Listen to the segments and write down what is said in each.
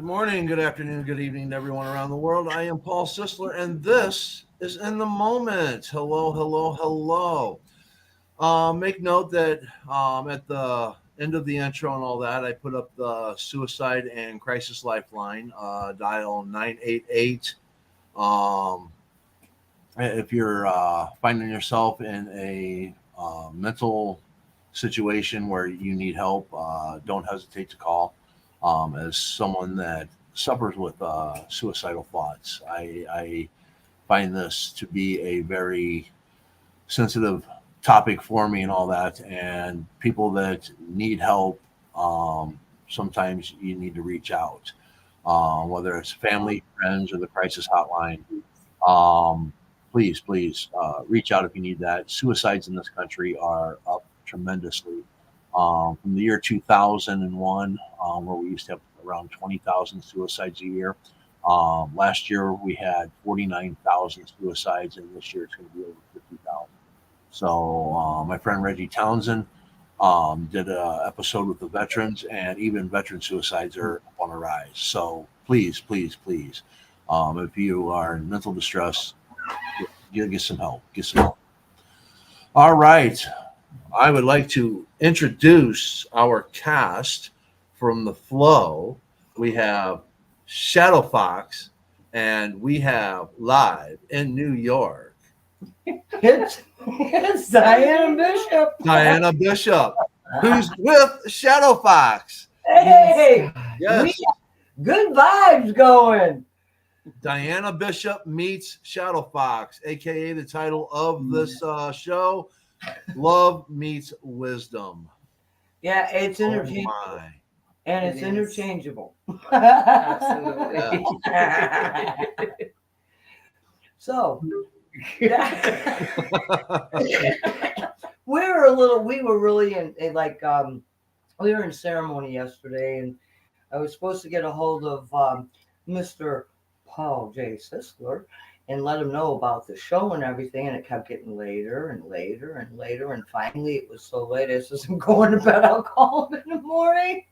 Good morning, good afternoon, good evening to everyone around the world. I am Paul Sisler, and this is In the Moment. Hello, hello, hello. Make note that at the end of the intro and all that, I put up the suicide and crisis lifeline, dial 988. Um, if you're finding yourself in a mental situation where you need help, don't hesitate to call. As someone that suffers with suicidal thoughts, I find this to be a very sensitive topic for me and all that. And people that need help, sometimes you need to reach out, whether it's family, friends, or the crisis hotline. Um, please reach out if you need that. Suicides in this country are up tremendously. From the year 2001, where we used to have around 20,000 suicides a year. Last year we had 49,000 suicides, and this year it's going to be over 50,000. So my friend Reggie Townsend did an episode with the veterans, and even veteran suicides are up on a rise. So please, if you are in mental distress, get some help. Get some help. All right. I would like to introduce our cast from the flow. We have Shadow Fox, and we have live in New York, it's Diana Bishop. Diana Bishop, who's with Shadow Fox. Hey, Yes. we got good vibes going. Diana Bishop meets Shadow Fox, aka the title of this show, Love Meets Wisdom. Yeah, it's Oh interchangeable. my. And It it's is. interchangeable. Absolutely. So we were really in like we were in ceremony yesterday, and I was supposed to get a hold of Mr. Paul J. Sisler and let him know about the show and everything, and it kept getting later and later and later, and finally it was so late I said, I'm going to bed, I'll call him in the morning.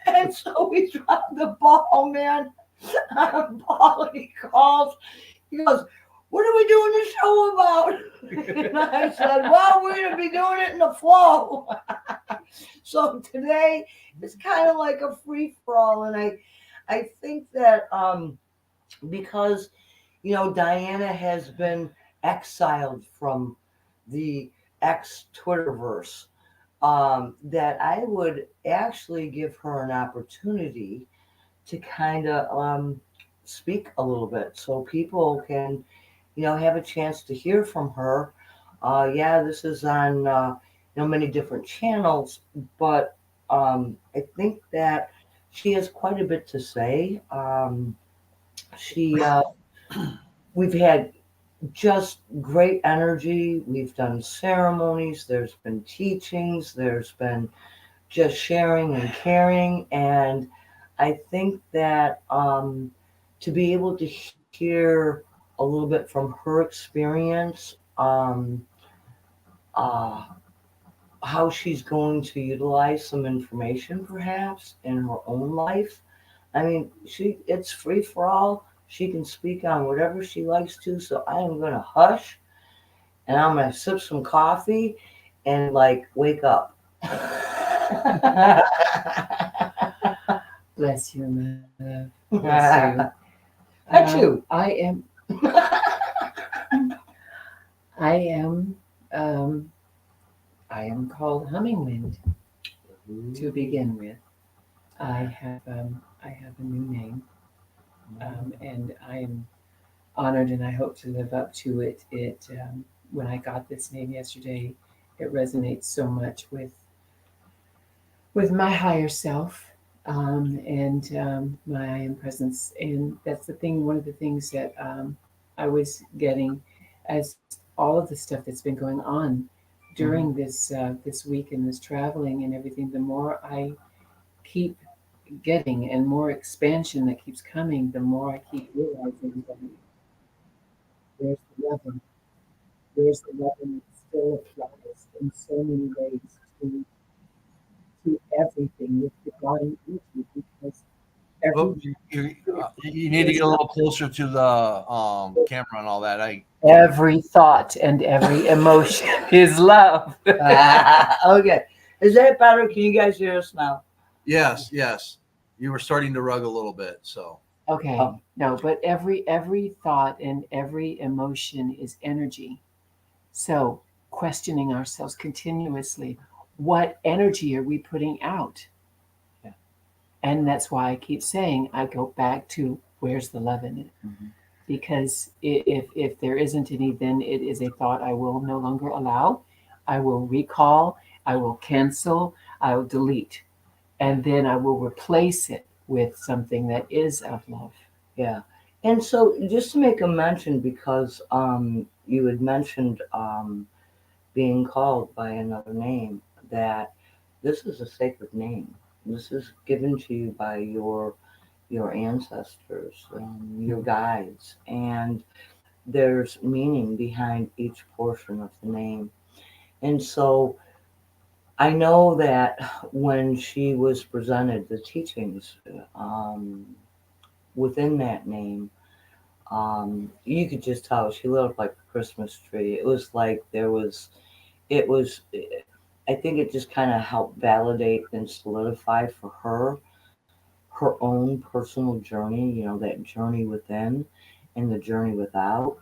And so we dropped the ball, man. Paul, he calls, he goes, what are we doing the show about? And I said, well, we're going to be doing it in the flow. So today it's kind of like a free for all, and I think that because Diana has been exiled from the ex Twitterverse, that I would actually give her an opportunity to kind of speak a little bit, so people can have a chance to hear from her. Yeah, this is on many different channels, but I think that she has quite a bit to say. She We've had just great energy. We've done ceremonies. There's been teachings. There's been just sharing and caring, and I think that to be able to hear a little bit from her experience, uh, how she's going to utilize some information perhaps in her own life. I mean, it's free for all. She can speak on whatever she likes to. So I am going to hush, and I'm going to sip some coffee and like wake up. Bless you, my love. Bless you. At you. I am I am called Hummingwind to begin with. I have a new name, and I am honored, and I hope to live up to it. When I got this name yesterday, it resonates so much with my higher self, and my I am presence. And that's the thing. One of the things that I was getting as all of the stuff that's been going on during this week and this traveling and everything. The more I keep getting and more expansion that keeps coming, the more I keep realizing that there's the loving. There's the loving that still applies in so many ways to everything with divine beauty, because Oh, every you need to get a little closer to the camera and all that. every thought and every emotion is love. Okay. Is that better? Can you guys hear us now? Yes. You were starting to rug a little bit, so Okay, Oh. no, but every thought and every emotion is energy. So questioning ourselves continuously, what energy are we putting out? Yeah. And that's why I keep saying I go back to where's the love in it? Mm-hmm. Because if there isn't any, then it is a thought I will no longer allow. I will recall, I will cancel, I will delete, and then I will replace it with something that is of love. Yeah. And so just to make a mention, because you had mentioned being called by another name, that this is a sacred name. This is given to you by your ancestors, your guides, and there's meaning behind each portion of the name. And so I know that when she was presented the teachings within that name, you could just tell she lit up like a Christmas tree. It was like it was, I think it just kind of helped validate and solidify for her own personal journey, that journey within and the journey without,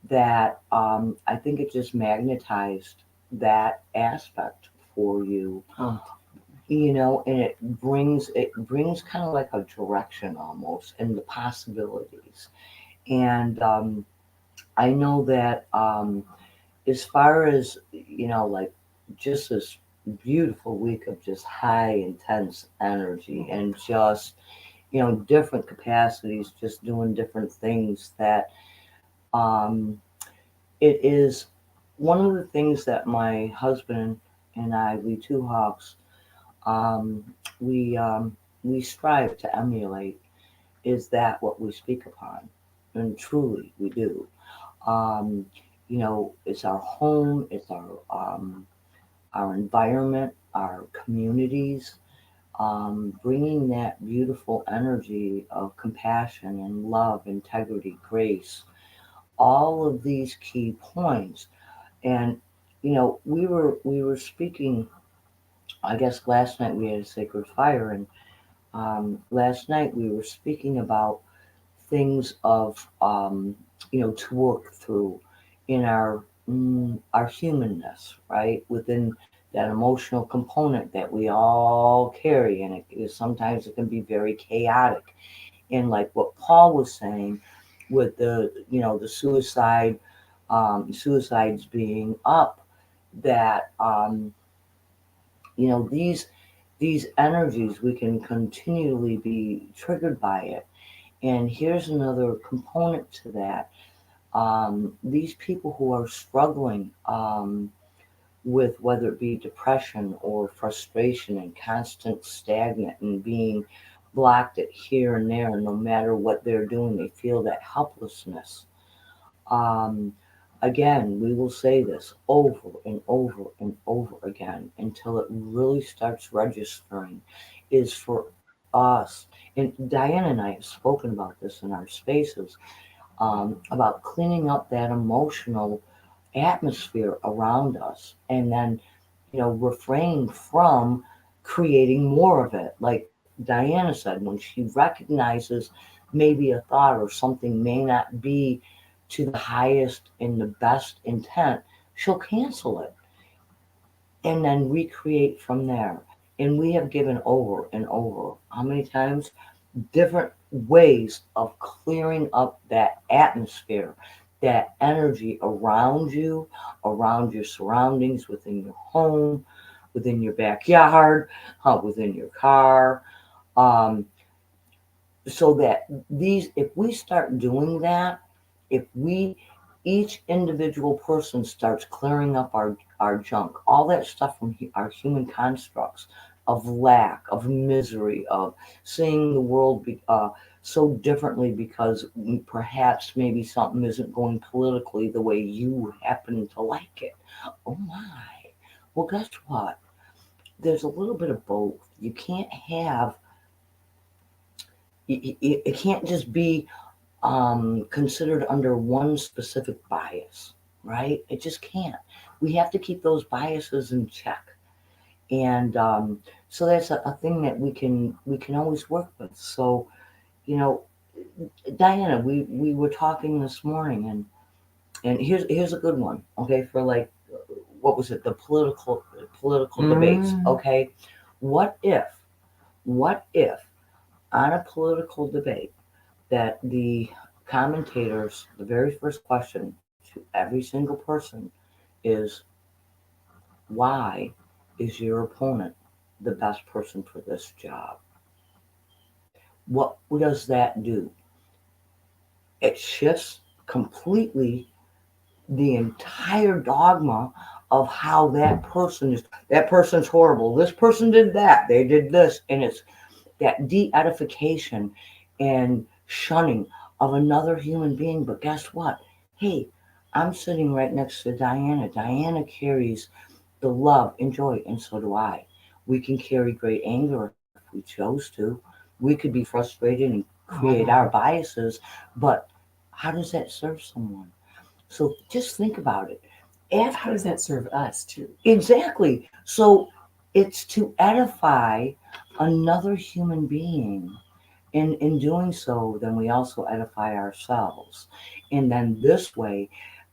that I think it just magnetized that aspect for you, Oh, and it brings kind of like a direction almost and the possibilities. And I know that as far as like just this beautiful week of just high intense energy and just different capacities, just doing different things, that um it is one of the things that my husband and I, we two hawks, um we strive to emulate, is that what we speak upon, and truly we do. um it's our home, it's our environment, our communities, bringing that beautiful energy of compassion and love, integrity, grace, all of these key points. And we were speaking. I guess last night we had a sacred fire, and last night we were speaking about things of to work through in our humanness, right? Within that emotional component that we all carry, and sometimes it can be very chaotic. And like what Paul was saying, with the suicides being up, that these energies, we can continually be triggered by it. And here's another component to that. These people who are struggling with whether it be depression or frustration and constant stagnant and being blocked at here and there, no matter what they're doing, they feel that helplessness. Um, Again, we will say this over and over and over again until it really starts registering, is for us. And Diane and I have spoken about this in our spaces, about cleaning up that emotional atmosphere around us, and then refrain from creating more of it. Like Diana said, when she recognizes maybe a thought or something may not be to the highest and the best intent, she'll cancel it and then recreate from there. And we have given over and over, how many times, different ways of clearing up that atmosphere, that energy around your surroundings, within your home, within your backyard, within your car. Um, so that if we start doing that, if we, each individual person starts clearing up our junk, all that stuff from our human constructs of lack, of misery, of seeing the world so differently because perhaps maybe something isn't going politically the way you happen to like it. Oh my. Well, guess what? There's a little bit of both. You can't have it can't just be considered under one specific bias, right? It just can't. We have to keep those biases in check, and so that's a thing that we can always work with. So, you know, Diana, we were talking this morning, and here's a good one, okay, for like, what was it, the political debates, Mm. okay? What if on a political debate that the commentators, the very first question to every single person is, why is your opponent the best person for this job? What does that do? It shifts completely the entire dogma of how that person's horrible. This person did that. They did this. And it's that de-edification and shunning of another human being. But guess what? Hey, I'm sitting right next to Diana. Diana carries the love and joy, and so do I. We can carry great anger if we chose to. We could be frustrated and create our biases, but how does that serve someone? So just think about it. How After does that serve us too? exactly. So it's to edify another human being. In doing so, then we also edify ourselves. And then this way,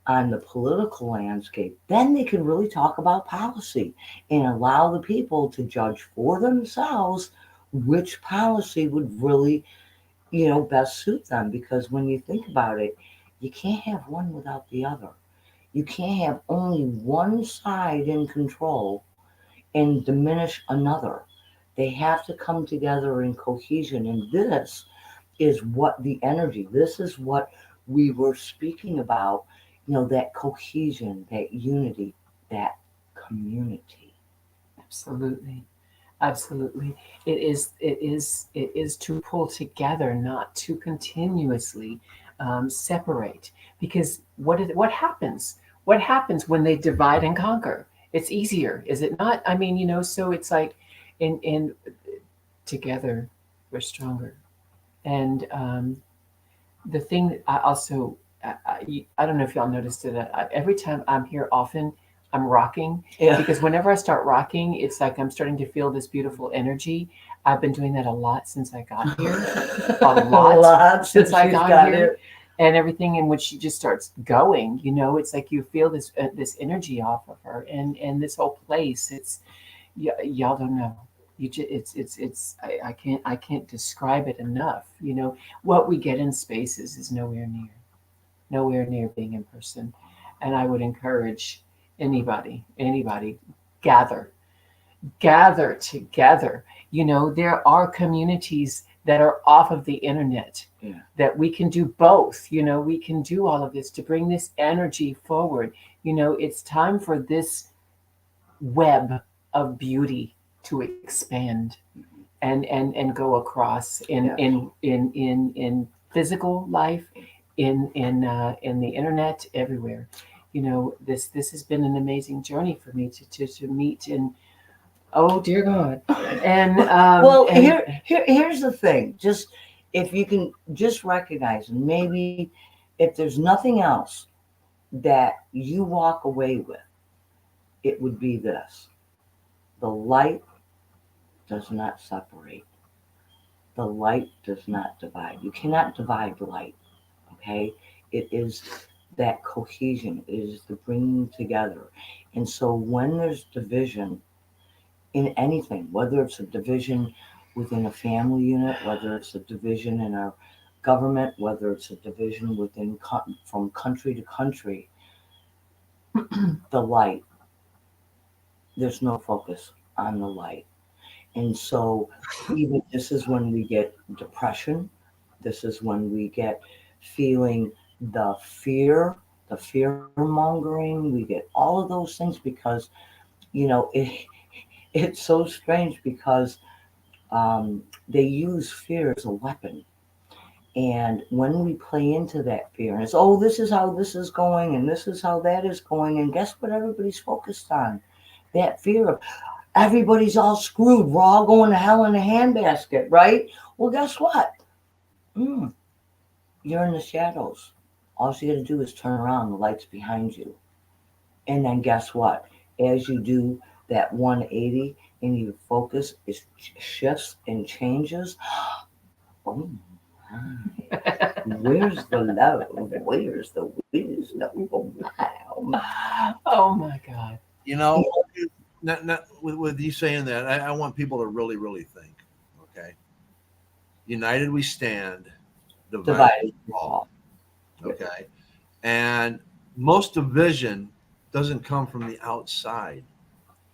on the political landscape, then they can really talk about policy and allow the people to judge for themselves which policy would really, best suit them. Because when you think about it, you can't have one without the other. You can't have only one side in control and diminish another. They have to come together in cohesion. And this is what the energy, this is what we were speaking about, that cohesion, that unity, that community. Absolutely. Absolutely. It is to pull together, not to continuously separate. Because what happens? What happens when they divide and conquer? It's easier, is it not? I mean, so it's like in together we're stronger. And the thing that I also, I don't know if y'all noticed it. Every time I'm here, often I'm rocking Yeah. because whenever I start rocking, it's like I'm starting to feel this beautiful energy. I've been doing that a lot since I got here, a lot since I she's got here, and everything in which she just starts going. It's like you feel this energy off of her, and this whole place. It's y'all don't know. I can't describe it enough. What we get in spaces is nowhere near being in person. And I would encourage anybody, gather, gather together. There are communities that are off of the internet Yeah. that we can do both. We can do all of this to bring this energy forward. It's time for this web of beauty to expand and go across in physical life, in the internet, everywhere. This has been an amazing journey for me to meet, and oh dear God. And Well, and here's the thing. Just if you can just recognize, and maybe if there's nothing else that you walk away with, it would be this: the light does not separate. The light does not divide. You cannot divide light. Okay, it is that cohesion. It is the bringing together. And so when there's division in anything, whether it's a division within a family unit, whether it's a division in our government, whether it's a division from country to country, the light, there's no focus on the light. And so even this is when we get depression. This is when we get feeling the fear mongering. We get all of those things because, it's so strange because they use fear as a weapon. And when we play into that fear, and it's, oh, this is how this is going, and this is how that is going, and guess what everybody's focused on? That fear of everybody's all screwed. We're all going to hell in a handbasket, right? Well, guess what? mm, you're in the shadows. All you got to do is turn around, the light's behind you. And then guess what? As you do that 180 and you focus, it shifts and changes. Oh my. Where's the love? Where's the wisdom? Oh my. Oh my. Oh my God. You know, with you saying that, I want people to really, really think. Okay, united we stand, divided Divided. we fall. Okay, and most division doesn't come from the outside;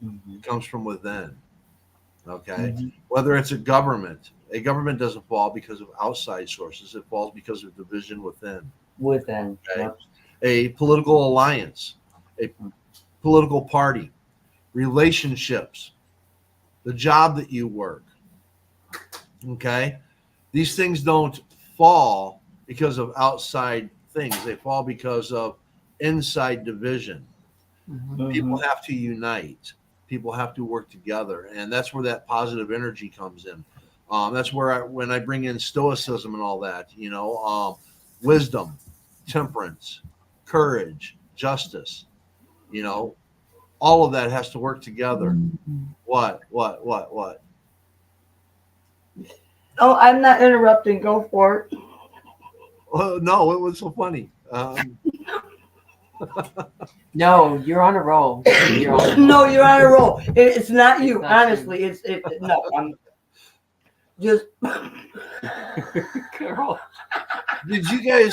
Mm-hmm. it comes from within. Okay, Mm-hmm. whether it's a government doesn't fall because of outside sources; it falls because of division within. Within. Okay, Yep. a political alliance, a political party, relationships, the job that you work. Okay. These things don't fall because of outside things, they fall because of inside division. Mhm. People Mm-hmm. have to unite, people have to work together. And that's where that positive energy comes in. That's where when I bring in stoicism and all that, wisdom, temperance, courage, justice, you know, all of that has to work together. Mhm. What? Oh, I'm not interrupting. Go for it. Oh, no, it was so funny. No, you're on a roll. You're on a roll. No, you're on a roll. It's not It's you. not Honestly, no. I'm just. Girl. Did you guys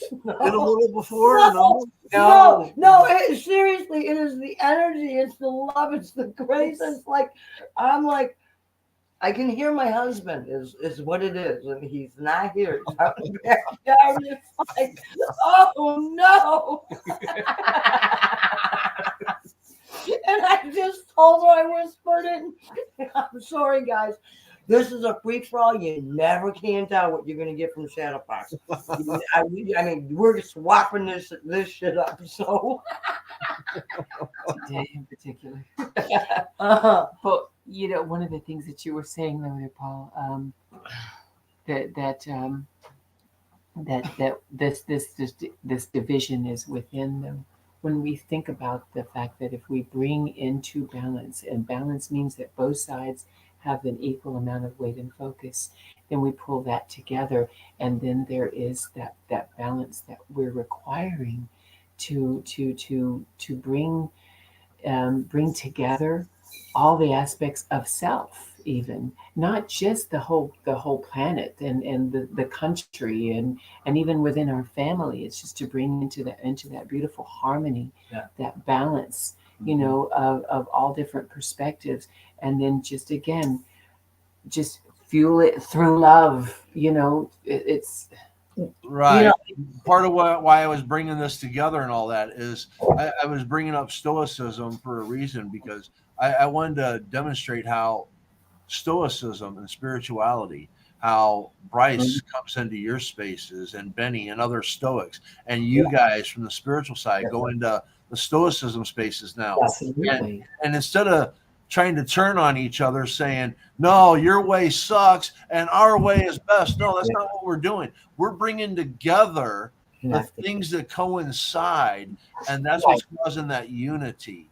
get a little before? No, No. no. Seriously, it is the energy. It's the love. It's the grace. It's like I'm like I can hear my husband is what it is, and he's not here. It's out in the backyard. It's like, oh no. And I just told her, I whispered it. I'm sorry, guys. This is a free for all. You never can tell what you're gonna get from Shadow Fox. I mean, we're swapping this shit up. So, Today in particular. uh-huh. But one of the things that you were saying though, there, Paul, that this division is within them. When we think about the fact that if we bring into balance, and balance means that both sides have an equal amount of weight and focus, then we pull that together, and then there is that balance that we're requiring to bring together all the aspects of self, even not just the whole planet and the country and even within our family. It's just to bring into that beautiful harmony, Yeah. that balance, of all different perspectives, and then just again, just fuel it through love. It's Right. Part of why I was bringing this together and all that is I was bringing up stoicism for a reason, because I wanted to demonstrate how stoicism and spirituality, how Bryce comes into your spaces and Benny and other stoics, and you guys from the spiritual side go into the stoicism spaces now. Absolutely. And instead of trying to turn on each other saying, no, your way sucks and our way is best. No, that's not what we're doing. We're bringing together the things that coincide, and that's what's causing that unity,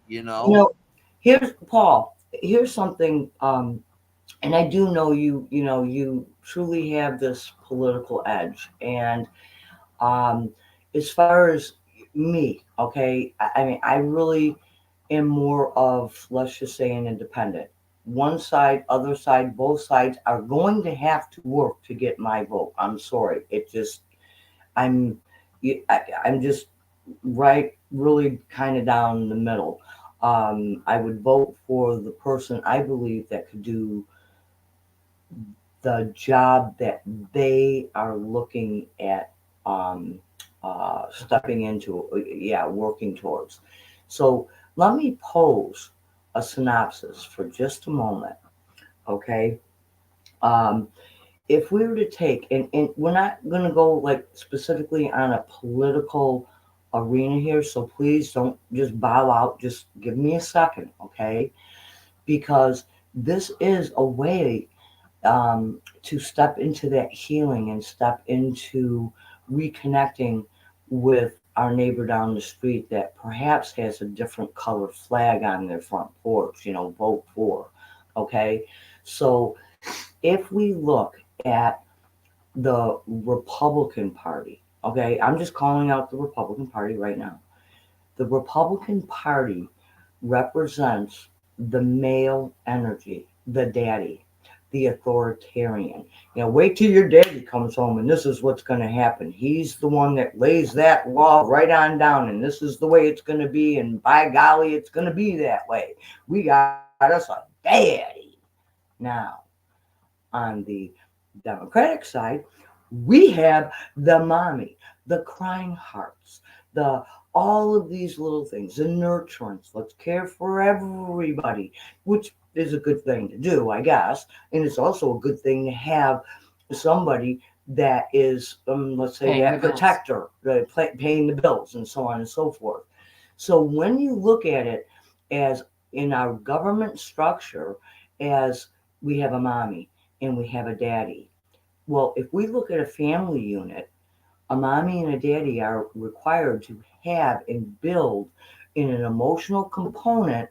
Here's Paul. Here's something, and I do know you truly have this political edge. And as far as me, okay, I mean, I really am more of, let's just say, an independent. One side, other side, both sides are going to have to work to get my vote. I'm sorry. It just, I'm, I'm just right, really kind of down the middle. I would vote for the person I believe that could do the job that they are looking at stepping into, working towards. So let me pose a synopsis for just a moment, okay? Um, if we were to take, and we're not going to go like specifically on a political arena here, so please don't just bow out. Just give me a second, okay? Because this is a way to step into that healing and step into reconnecting with our neighbor down the street that perhaps has a different color flag on their front porch, vote for. Okay. So if we look at the Republican Party, okay, I'm just calling out the Republican Party right now. The Republican Party represents the male energy, the daddy, the authoritarian. Wait till your daddy comes home and this is what's going to happen. He's the one that lays that law right on down, and this is the way it's going to be, and by golly, it's going to be that way. We got us a daddy. Now, on the Democratic side, we have the mommy, the crying hearts, the all of these little things, the nurturance. Let's care for everybody, which is a good thing to do, I guess. And it's also a good thing to have somebody that is, let's say, Paying that the bills. protector, paying the bills, and so on and so forth. So when you look at it as in our government structure, as we have a mommy and we have a daddy. Well, if we look at a family unit, a mommy and a daddy are required to have and build in an emotional component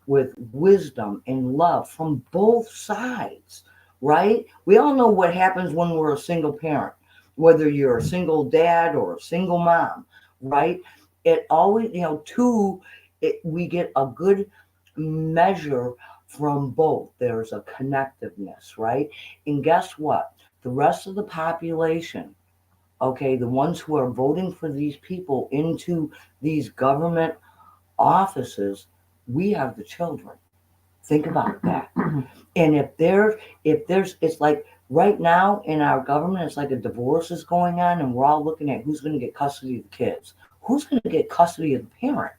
with wisdom and love from both sides, right? We all know what happens when we're a single parent, whether you're a single dad or a single mom, right? It always, we get a good measure from both. There's a connectiveness, right? And guess what? The rest of the population, okay, the ones who are voting for these people into these government offices, we are the children. Think about that. And if there's it's like right now in our government, it's like a divorce is going on and we're all looking at who's going to get custody of the kids, who's going to get custody of the parent.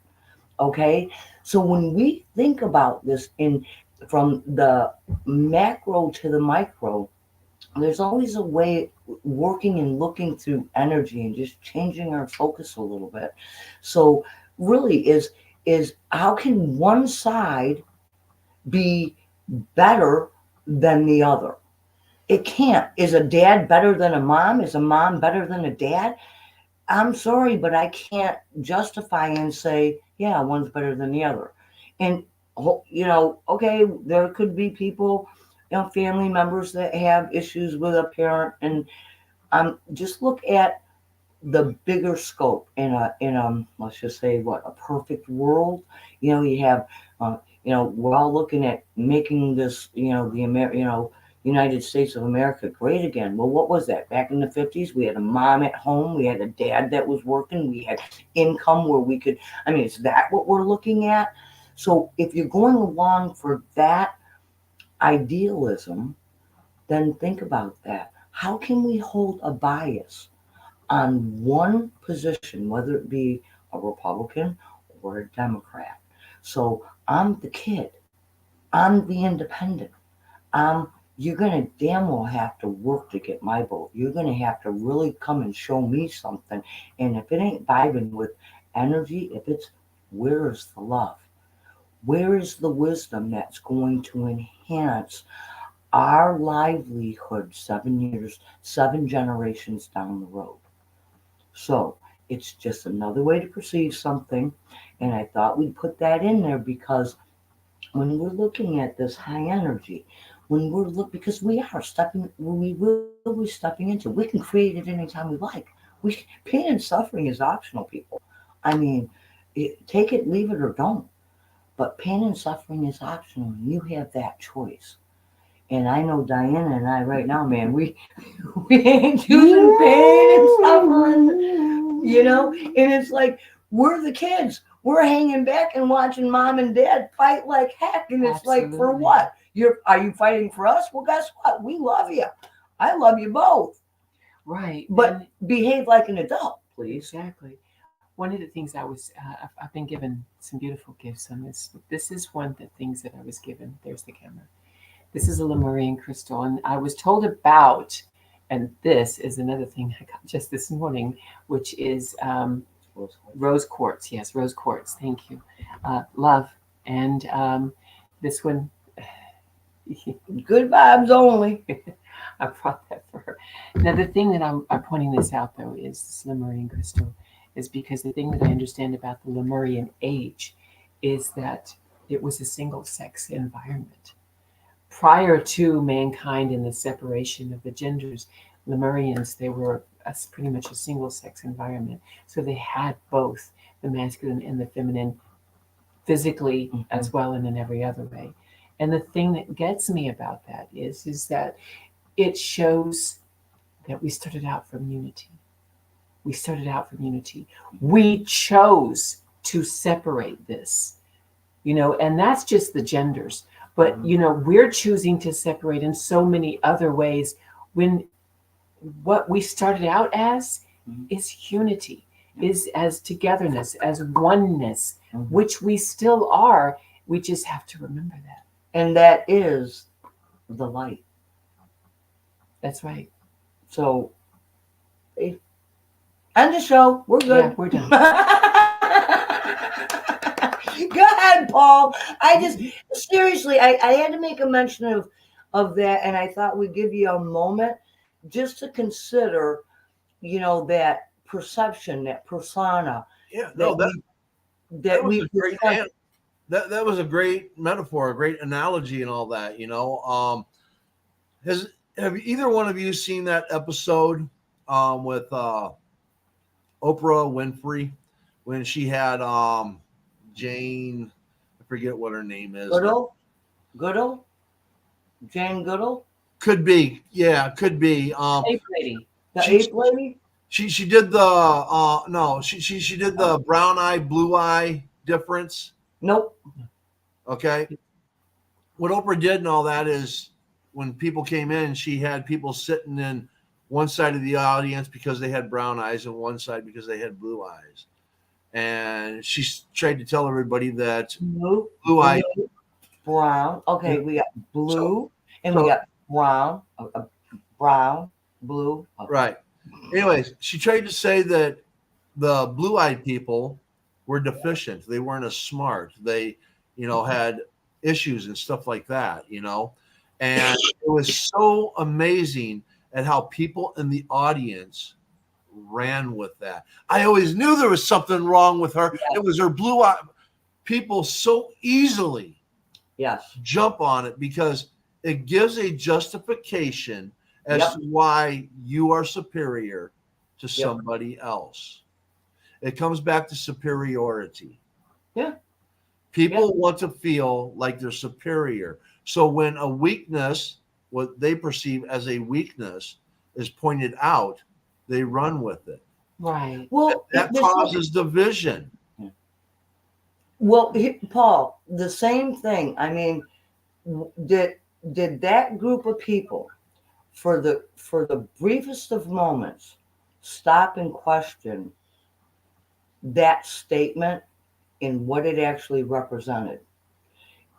Okay. So when we think about this in from the macro to the micro, there's always a way working and looking through energy and just changing our focus a little bit. So really is how can one side be better than the other? It can't. Is a dad better than a mom? Is a mom better than a dad? I'm sorry, but I can't justify and say, yeah, one's better than the other. And, okay, there could be people, family members that have issues with a parent. And just look at the bigger scope in let's just say what a perfect world. You have we're all looking at making this United States of America great again. Well, what was that back in the 50s? We had a mom at home, we had a dad that was working, we had income where we could, is that what we're looking at? So if you're going along for that idealism, then think about that. How can we hold a bias on one position, whether it be a Republican or a Democrat? So I'm the kid, I'm the independent. You're going to damn well have to work to get my vote. You're going to have to really come and show me something. And if it ain't vibing with energy, if it's where is the love? Where is the wisdom that's going to enhance our livelihood 7 years, 7 generations down the road? So it's just another way to perceive something. And I thought we'd put that in there because when we're looking at this high energy, because we will be stepping into, we can create it anytime we like. Pain and suffering is optional, people. I mean, take it, leave it, or don't. But pain and suffering is optional, and you have that choice. And I know Diana and I right now, man, we ain't choosing pain and suffering, And it's like we're the kids. We're hanging back and watching mom and dad fight like heck, and it's like, for what? Are you fighting for us? Well, guess what? We love you. I love you both. Right. But behave like an adult, please. Exactly. One of the things I've been given some beautiful gifts on this. This is one of the things that I was given. There's the camera. This is a Lemurian crystal, and I was told about, and this is another thing I got just this morning, which is rose quartz. Yes, rose quartz. Thank you. Love. And this one, Good vibes only. I brought that for her. Now, the thing that I'm pointing this out, though, is this Lemurian crystal, is because the thing that I understand about the Lemurian age is that it was a single sex environment. Prior to mankind and the separation of the genders, Lemurians, they were pretty much a single sex environment. So they had both the masculine and the feminine physically as well and in every other way. And the thing that gets me about that is that it shows that we started out from unity. We started out from unity. We chose to separate this, and that's just the genders. But, we're choosing to separate in so many other ways when what we started out as is unity, is as togetherness, as oneness, which we still are. We just have to remember that. And that is the light. That's right. So, end the show. We're good. Yeah, we're done. Go ahead, Paul. Seriously, I had to make a mention of that, and I thought we'd give you a moment just to consider, that perception, that persona. Yeah, no, that was a great that was a great metaphor, a great analogy, and all that. Have either one of you seen that episode with Oprah Winfrey when she had Jane? I forget what her name is. Goodall, Jane Goodall. Could be, yeah, could be. Ape lady. The ape lady. She did the no, she did the brown eye, blue eye difference. Nope. Okay. What Oprah did and all that is when people came in, she had people sitting in one side of the audience because they had brown eyes and one side because they had blue eyes. And she tried to tell everybody that blue eye, brown. Okay, we got blue and we got brown, brown, blue. Okay. Right. Anyways, she tried to say that the blue-eyed people were deficient. They weren't as smart. They, had issues and stuff like that, And it was so amazing at how people in the audience ran with that. I always knew there was something wrong with her. Yeah. It was her blue eye. People so easily jump on it because it gives a justification as to why you are superior to somebody else. It comes back to superiority. Yeah. People want to feel like they're superior. So when a weakness, what they perceive as a weakness, is pointed out, they run with it. Right. Well, that causes division. Well, Paul, the same thing. I mean, did that group of people, for the briefest of moments, stop and question that statement and what it actually represented?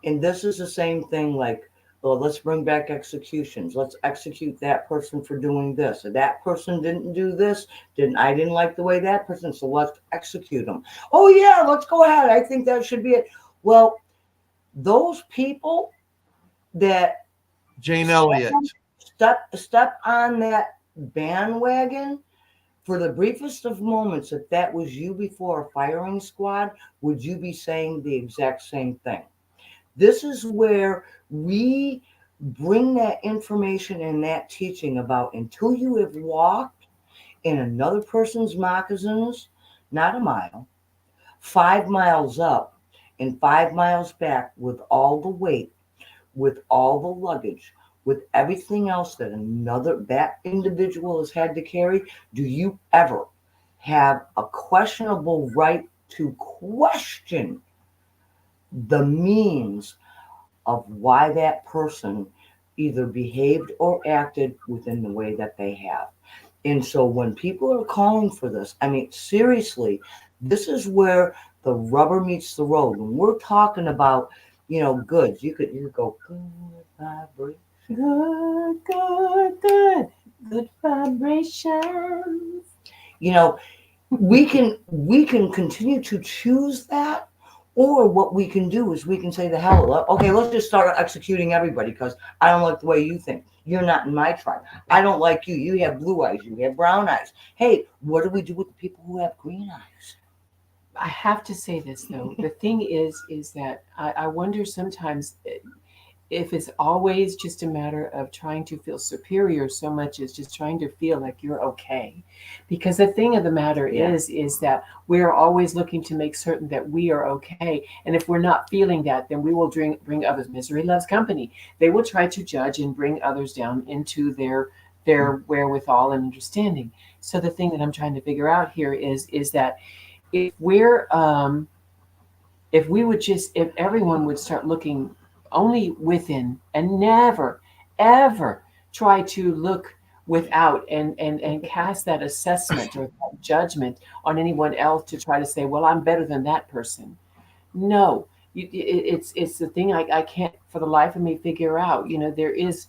And this is the same thing, like, well, let's bring back executions. Let's execute that person for doing this. Or that person didn't do this. I didn't like the way that person, so let's execute them. Oh yeah, let's go ahead. I think that should be it. Well, those people that Jane Elliott step on that bandwagon, for the briefest of moments, if that was you before a firing squad, would you be saying the exact same thing? This is where we bring that information and that teaching about, until you have walked in another person's moccasins, not a mile, 5 miles up and 5 miles back, with all the weight, with all the luggage, with everything else that individual has had to carry. Do you ever have a questionable right to question the means of why that person either behaved or acted within the way that they have? And so when people are calling for this, I mean, seriously, this is where the rubber meets the road. When we're talking about, goods, you could go, good vibration. Good vibrations. We can continue to choose that, Or what we can do is we can say the hell, okay, let's just start executing everybody because I don't like the way you think. You're not in my tribe. I don't like you. You have blue eyes. You have brown eyes. Hey, what do we do with the people who have green eyes? I have to say this though. The thing is that I wonder sometimes if it's always just a matter of trying to feel superior so much as just trying to feel like you're okay. Because the thing of the matter is that we're always looking to make certain that we are okay. And if we're not feeling that, then we will bring others. Misery loves company. They will try to judge and bring others down into their wherewithal and understanding. So the thing that I'm trying to figure out here is that if we're if we would just if everyone would start looking only within and never ever try to look without and cast that assessment or that judgment on anyone else to try to say, well, I'm better than that person. No, it's the thing I can't for the life of me figure out. There is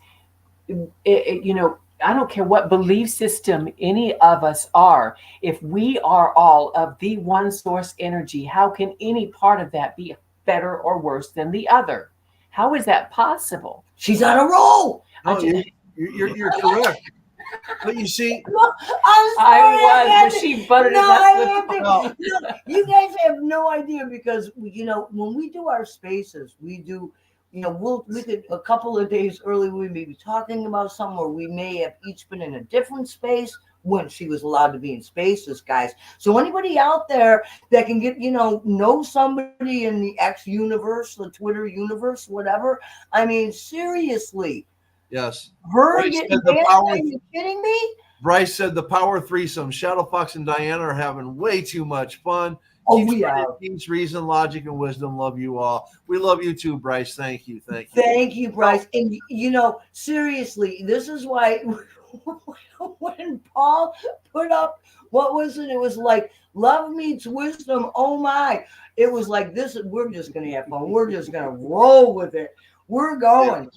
I don't care what belief system any of us are. If we are all of the one source energy, how can any part of that be better or worse than the other? How is that possible? She's on a roll. No, you're correct. But you see, I was, but she buttered it up. No, you guys have no idea because when we do our spaces, we do. We could a couple of days early. We may be talking about something, or we may have each been in a different space when she was allowed to be in spaces, guys. So anybody out there that can get know somebody in the X universe, the Twitter universe, whatever. I mean, seriously. yes. Her Bryce getting said the danced? power- Are you kidding me? Bryce said the power threesome. Shadow Fox and Diana are having way too much fun. Oh, Keep we spreading are. peace, reason, logic, and wisdom. Love you all. We love you too, Bryce. Thank you. Thank you. Thank you, Bryce. And seriously, this is why when Paul put up what was it? It was like love meets wisdom. Oh my. It was like this. We're just gonna have fun. We're just gonna roll with it. We're going.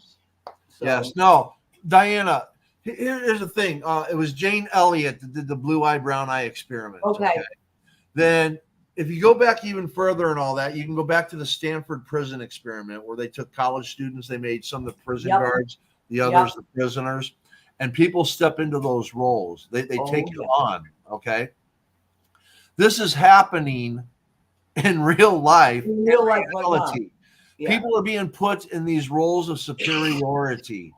So, Yes. No, Diana. Here's the thing. It was Jane Elliott that did the blue eye, brown eye experiment. Okay. Then, if you go back even further and all that, you can go back to the Stanford prison experiment where they took college students. They made some the prison guards, the others the prisoners, and people step into those roles. They take it on. Okay. This is happening in real life. In real life, reality. People are being put in these roles of superiority.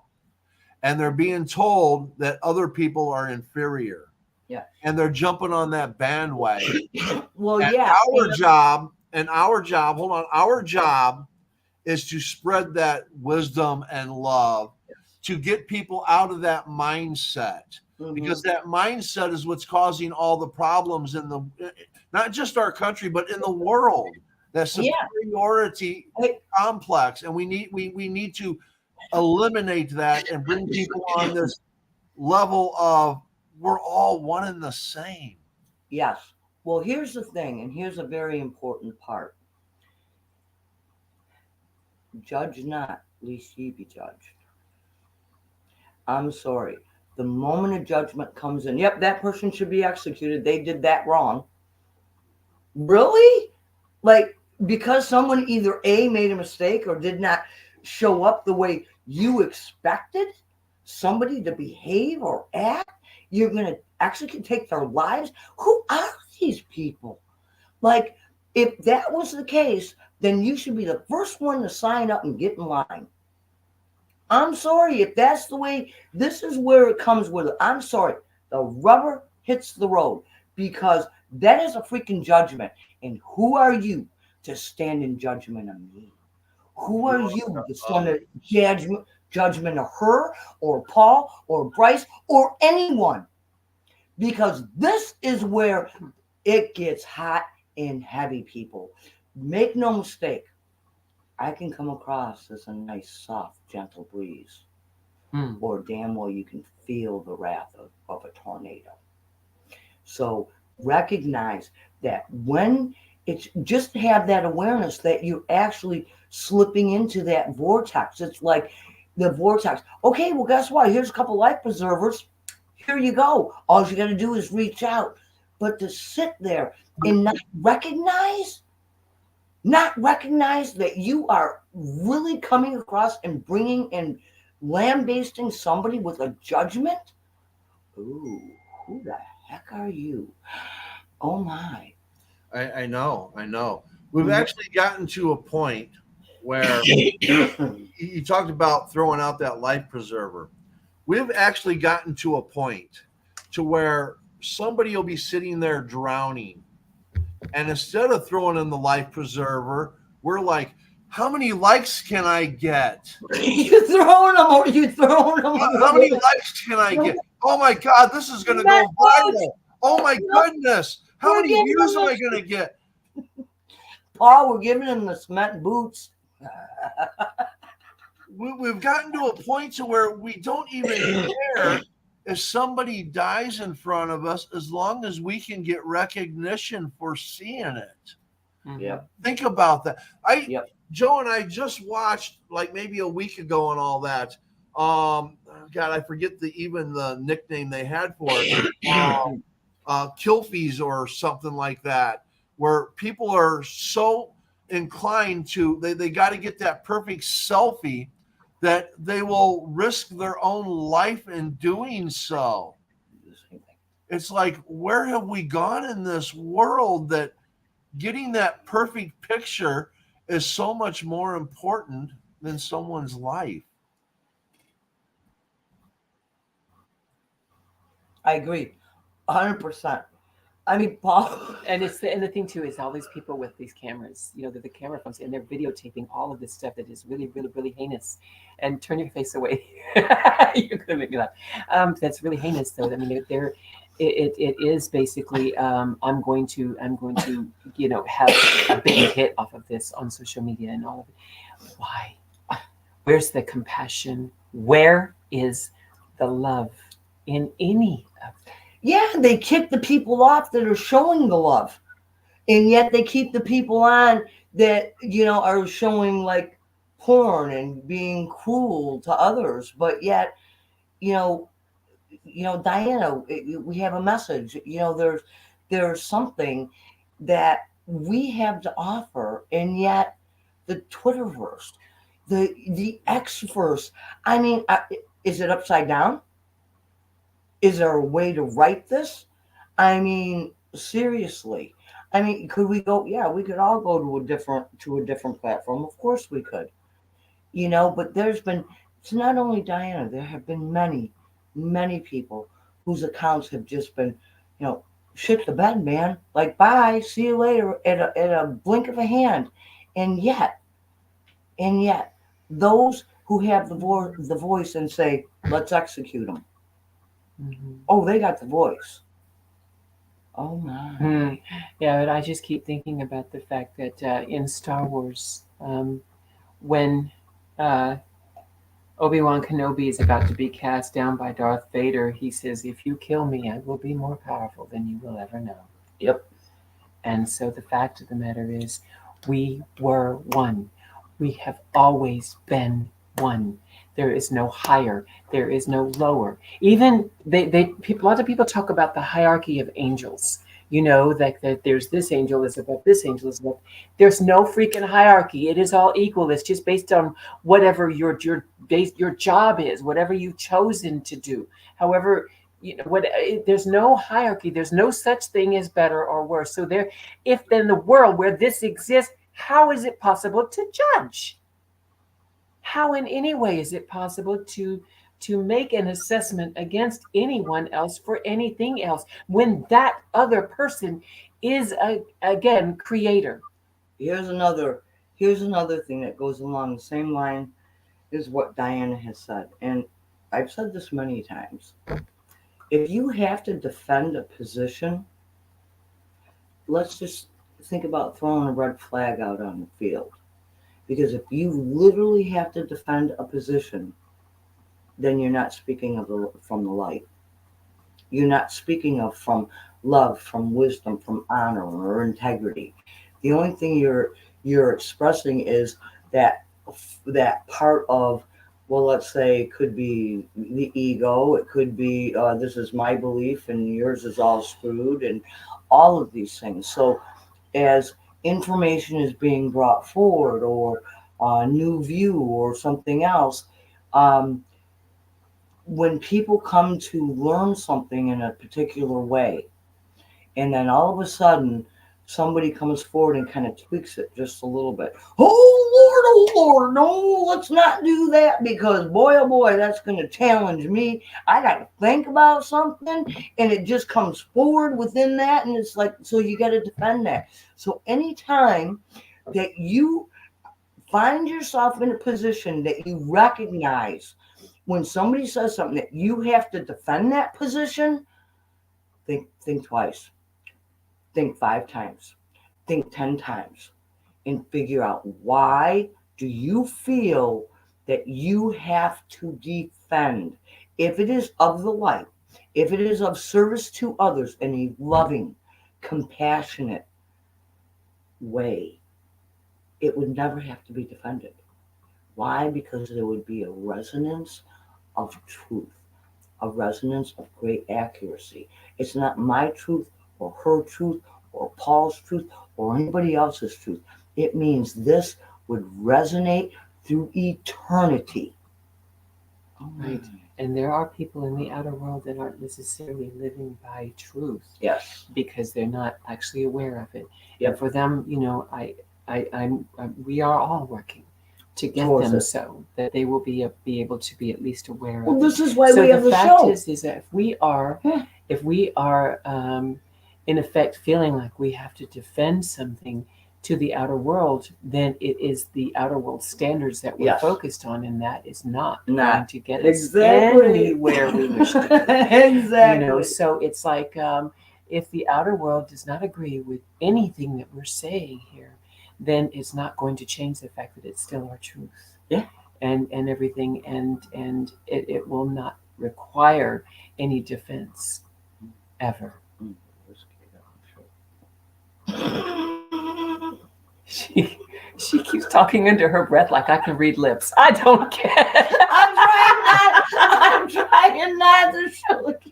And they're being told that other people are inferior. Yeah. And they're jumping on that bandwagon. Well, and our job is to spread that wisdom and love to get people out of that mindset. Because that mindset is what's causing all the problems in the not just our country, but in the world. That superiority complex. And we need to eliminate that and bring people on this level of we're all one and the same. Yes. Well, here's the thing, and here's a very important part. Judge not, lest ye be judged. I'm sorry. The moment a judgment comes in, yep, that person should be executed. They did that wrong. Really? Like, because someone either A, made a mistake or did not show up the way you expected somebody to behave or act, you're going to actually take their lives? Who are these people? Like, if that was the case, then you should be the first one to sign up and get in line. I'm sorry, if that's the way, this is where it comes with it. I'm sorry, the rubber hits the road because that is a freaking judgment. And who are you to stand in judgment of me? Who are you to stand in judgment of her or Paul or Bryce or anyone? Because this is where it gets hot and heavy, people. Make no mistake. I can come across as a nice, soft, gentle breeze. Or damn well you can feel the wrath of a tornado. So recognize that when it's just have that awareness that you're actually slipping into that vortex. It's like the vortex. Okay, well, guess what? Here's a couple life preservers. Here you go. All you got to do is reach out. But to sit there and not recognize, not recognize that you are really coming across and bringing and lambasting somebody with a judgment? Ooh, who the heck are you? Oh my. I know, I know. We've Mhm. actually gotten to a point where you talked about throwing out that life preserver. We've actually gotten to a point to where somebody will be sitting there drowning, and instead of throwing in the life preserver, we're like, how many likes can I get? You throwing them How many likes can I get? Oh my God, this is going to cement go boots. viral. Oh my goodness. How We're many giving views them am I the going to get? Paul, we're giving them the cement boots. We've gotten to a point to where we don't even care if somebody dies in front of us as long as we can get recognition for seeing it. Yep. Think about that. Yep. Joe and I just watched like maybe a week ago and all that. God, I forget even the nickname they had for it. Kilfies or something like that, where people are so inclined to they got to get that perfect selfie that they will risk their own life in doing so. It's like, where have we gone in this world that getting that perfect picture is so much more important than someone's life? I agree, 100%. I mean, Paul. And the thing too is all these people with these cameras, you know, they're the camera phones, and they're videotaping all of this stuff that is really, really, really heinous. And turn your face away. You're gonna make me laugh. That's really heinous, though. I mean, it is basically. I'm going to, you know, have a big hit off of this on social media and all of it. Why? Where's the compassion? Where is the love in any of it? Yeah, they kick the people off that are showing the love, and yet they keep the people on that are showing like porn and being cruel to others. But yet, you know, Diana, we have a message. There's something that we have to offer, and yet the Twitterverse, the Xverse. I mean, is it upside down? Is there a way to write this? I mean, seriously. I mean, could we go? Yeah, we could all go to a different platform. Of course we could. But it's not only Diana. There have been many, many people whose accounts have just been, you know, shit the bed, man. Like, bye, see you later at a blink of a hand. And yet, those who have the voice and say, let's execute them. Mm-hmm. Oh, they got the voice. Oh my. Yeah, but I just keep thinking about the fact that in Star Wars, when Obi-Wan Kenobi is about to be cast down by Darth Vader, he says, "If you kill me, I will be more powerful than you will ever know." Yep. And so the fact of the matter is, we were one. We have always been one. There is no higher. There is no lower. Even lots of people talk about the hierarchy of angels. You know that there's this angel is above this angel is above. There's no freaking hierarchy. It is all equal. It's just based on whatever your job is, whatever you've chosen to do. However, there's no hierarchy. There's no such thing as better or worse. So if in the world where this exists, how is it possible to judge? How in any way is it possible to make an assessment against anyone else for anything else when that other person is again creator? Here's another thing that goes along the same line as what Diana has said, and I've said this many times. If you have to defend a position, let's just think about throwing a red flag out on the field. Because if you literally have to defend a position, then you're not speaking from the light. You're not speaking of from love, from wisdom, from honor or integrity. The only thing you're expressing is that part of, well, let's say it could be the ego, it could be this is my belief and yours is all screwed, and all of these things. So as information is being brought forward, or a new view, or something else. Um, when people come to learn something in a particular way, and then all of a sudden somebody comes forward and kind of tweaks it just a little bit. Oh Lord, no, let's not do that, because boy, oh boy, that's going to challenge me. I got to think about something, and it just comes forward within that, and it's like, so you got to defend that. So anytime that you find yourself in a position that you recognize when somebody says something that you have to defend that position, think twice. Think 5 times, think 10 times, and figure out, why do you feel that you have to defend? If it is of the light, if it is of service to others in a loving, compassionate way, it would never have to be defended. Why? Because there would be a resonance of truth, a resonance of great accuracy. It's not my truth, or her truth, or Paul's truth, or anybody else's truth. It means this would resonate through eternity. Right. And there are people in the outer world that aren't necessarily living by truth. Yes. Because they're not actually aware of it. Yep. And for them, we are all working to get Towards them it. so that they will be able to be at least aware Well, of it. this is why So we have the fact show. is that if we are in effect feeling like we have to defend something to the outer world, then it is the outer world standards that we're Yes. focused on, and that is not Nah, going to get us exactly anywhere we wish to. Exactly. So it's like, if the outer world does not agree with anything that we're saying here, then it's not going to change the fact that it's still our truth. Yeah. And everything, and it will not require any defense ever. She keeps talking under her breath like I can read lips. I don't care. I'm trying not to show it.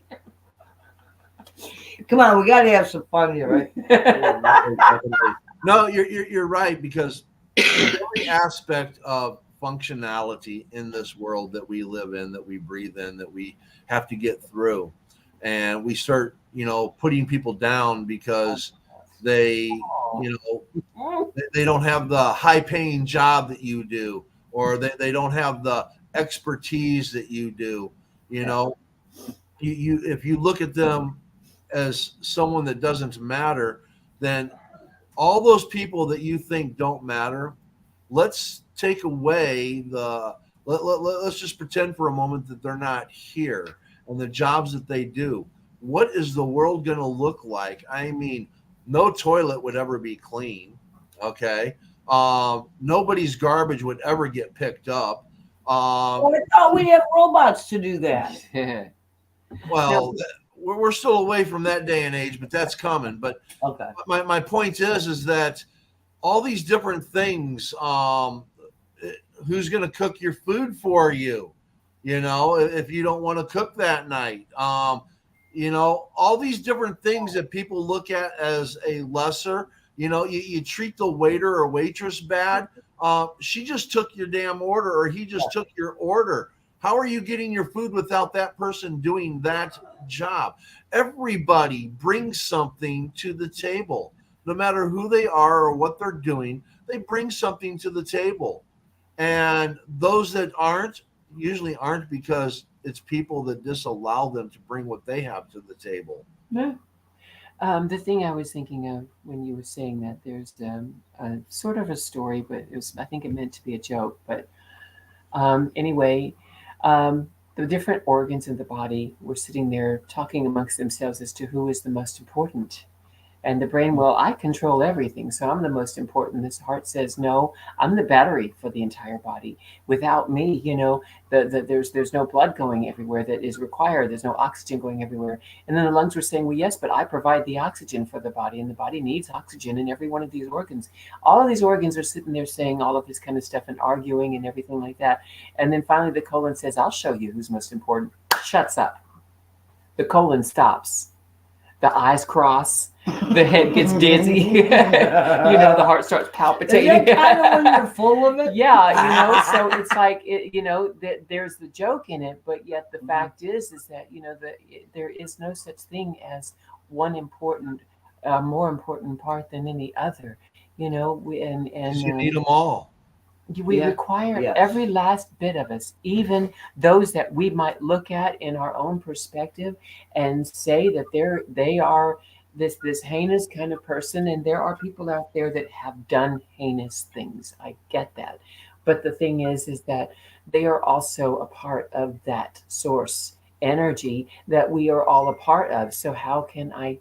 Come on, we got to have some fun here, right? No, you're right, because every aspect of functionality in this world that we live in, that we breathe in, that we have to get through, and we start, putting people down because they, they don't have the high-paying job that you do, or they don't have the expertise that you do. You if you look at them as someone that doesn't matter, then all those people that you think don't matter, let's take away let's just pretend for a moment that they're not here, and the jobs that they do. What is the world going to look like? I mean, no toilet would ever be clean. Okay. Nobody's garbage would ever get picked up. Well, I thought we'd have robots to do that. Well, we're still away from that day and age, but that's coming. But Okay. my point is that all these different things, who's going to cook your food for you? If you don't want to cook that night, all these different things that people look at as a lesser. You treat the waiter or waitress bad. She just took your damn order, or he just took your order. How are you getting your food without that person doing that job? Everybody brings something to the table. No matter who they are or what they're doing, they bring something to the table. And those that usually aren't because it's people that disallow them to bring what they have to the table. Yeah. The thing I was thinking of when you were saying that, there's a sort of a story, but I think it meant to be a joke. But anyway, the different organs in the body were sitting there talking amongst themselves as to who is the most important. And the brain, well, I control everything, so I'm the most important. This heart says, no, I'm the battery for the entire body. Without me, there's no blood going everywhere that is required. There's no oxygen going everywhere. And then the lungs were saying, well, yes, but I provide the oxygen for the body, and the body needs oxygen in every one of these organs. All of these organs are sitting there saying all of this kind of stuff and arguing and everything like that. And then finally the colon says, I'll show you who's most important. Shuts up. The colon stops. the eyes cross, the head gets dizzy, the heart starts Is palpitating. that kind of when you're full of it? Yeah, so it's like that there's the joke in it, but yet the Mhm. fact is that there is no such thing as one important, more important part than any other. We Because you need them all. we Yeah. require Yes. every last bit of us, even those that we might look at in our own perspective and say that they are this heinous kind of person. And there are people out there that have done heinous things. I get that. But the thing is that they are also a part of that source energy that we are all a part of. So how can I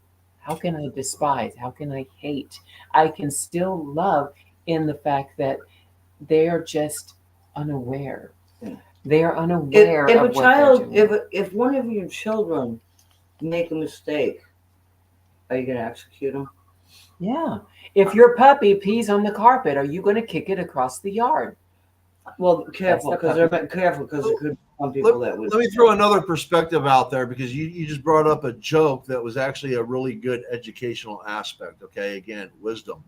despise? How can I hate? I can still love in the fact that they are just unaware. They are unaware If of a what they're child, doing. if one of your children make a mistake, are you going to execute them? Yeah. If your puppy pees on the carpet, are you going to kick it across the yard? Well, careful, the because there could be some people that would. Let me throw another perspective out there, because you just brought up a joke that was actually a really good educational aspect. Okay, again, wisdom.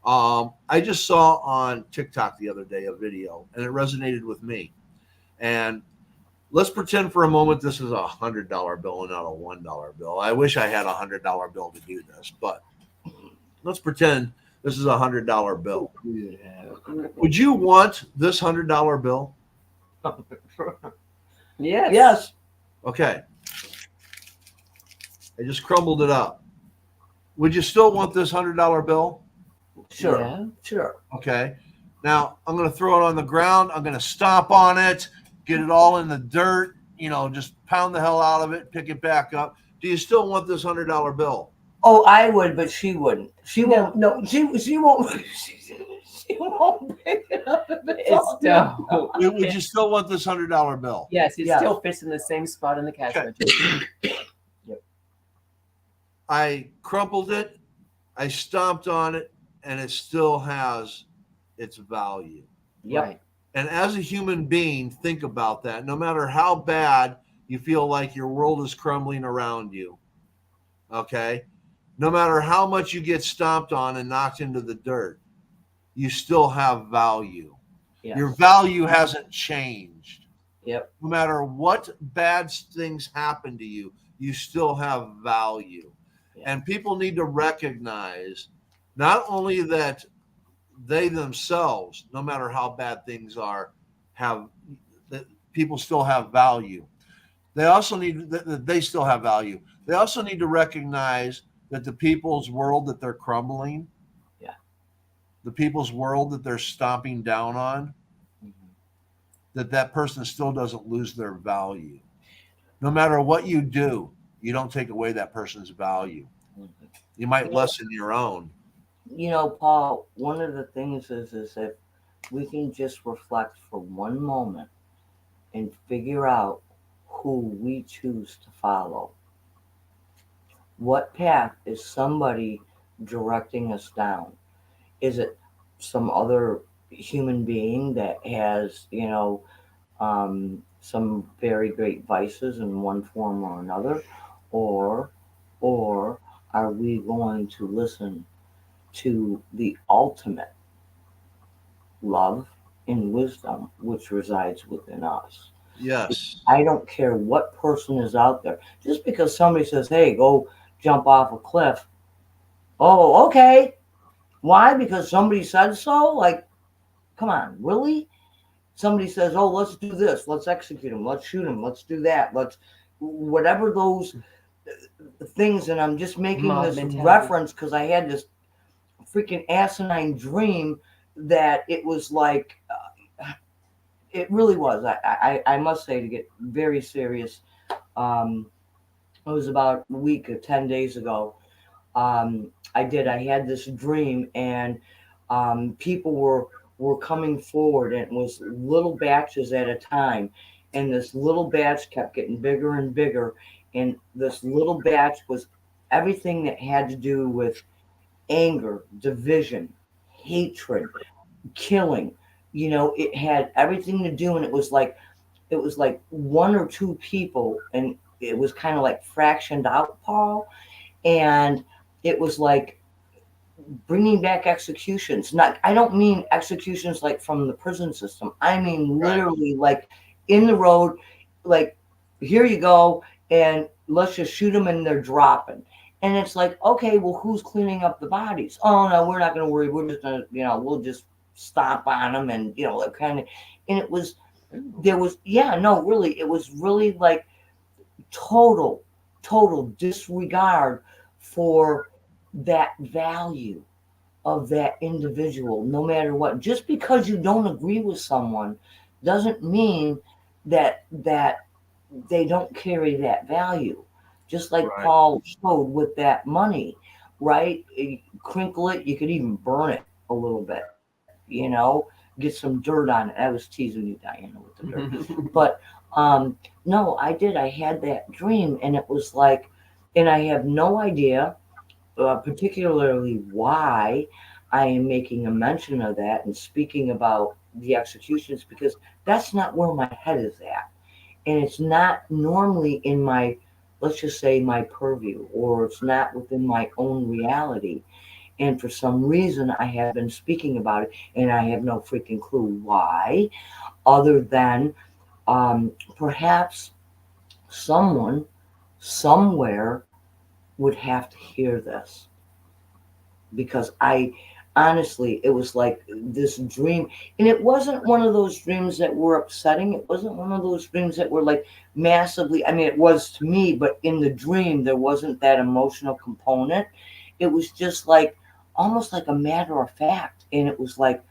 I just saw on TikTok the other day a video, and it resonated with me. And let's pretend for a moment this is $100 bill and not a $1 bill. I wish I had $100 bill to do this, but let's pretend this is $100 bill. Would you want this $100 bill? Yes. Yes. Okay, I just crumbled it up. Would you still want this $100 bill? Sure. Yeah. Sure. Okay. Now I'm going to throw it on the ground. I'm going to stomp on it, get it all in the dirt, just pound the hell out of it, pick it back up. Do you still want this $100 bill? Oh, I would, but she wouldn't. She No. won't. No, she won't. She won't pick it up if it's all done. Would you still want this $100 bill? Yes, it Yes. still fits in the same spot in the cash Okay. register. I crumpled it, I stomped on it, and it still has its value. Yep. Right. And as a human being, think about that. No matter how bad you feel like your world is crumbling around you, okay? No matter how much you get stomped on and knocked into the dirt, you still have value. Yes. Your value hasn't changed. Yep. No matter what bad things happen to you, you still have value. Yeah. And people need to recognize not only that they themselves, no matter how bad things are, have that people still have value. They also need that they still have value. They also need to recognize that the people's world that they're crumbling, Yeah. the people's world that they're stomping down on, that person still doesn't lose their value. No matter what you do, you don't take away that person's value. You might lessen your own. Paul, one of the things is if we can just reflect for one moment and figure out who we choose to follow. What path is somebody directing us down? Is it some other human being that has, some very great vices in one form or another, or are we going to listen to the ultimate love and wisdom which resides within us? Yes. I don't care what person is out there. Just because somebody says, "Hey, go jump off a cliff," oh, okay. Why? Because somebody said so? Like, come on, really? Somebody says, "Oh, let's do this. Let's execute him. Let's shoot him. Let's do that. Let's whatever those things." And I'm just making Mob this mentality. reference because I had this freaking asinine dream that it was like it really was. I must say, to get very serious, it was about a week or 10 days ago. I had this dream, and people were coming forward, and it was little batches at a time, and this little batch kept getting bigger and bigger, and this little batch was everything that had to do with anger, division, hatred, killing. It had everything to do, and it was like one or two people, and it was kind of like fractioned out, Paul. and it was like bringing back executions. Not, I don't mean executions like from the prison system. I mean Right. literally like in the road, like here you go, and let's just shoot them and they're dropping. And it's like, okay, well, who's cleaning up the bodies? Oh no, we're not going to worry. We're just going to, we'll just stomp on them, and that kind of. And it was, there was, yeah, no, really, it was really like total disregard for that value of that individual, no matter what. Just because you don't agree with someone doesn't mean that they don't carry that value. Just like Right. Paul showed with that money, right? You crinkle it, you could even burn it a little bit, get some dirt on it. I was teasing you, Diana, with the dirt. But no, I did. I had that dream, and it was like, and I have no idea particularly why I am making a mention of that and speaking about the executions, because that's not where my head is at. And it's not normally in my, let's just say, my purview, or it's not within my own reality. And for some reason, I have been speaking about it, and I have no freaking clue why, other than perhaps someone somewhere would have to hear this, because I honestly, it was like this dream. And it wasn't one of those dreams that were upsetting. It wasn't one of those dreams that were like massively, I mean, it was to me, but in the dream, there wasn't that emotional component. It was just like almost like a matter of fact. And it was like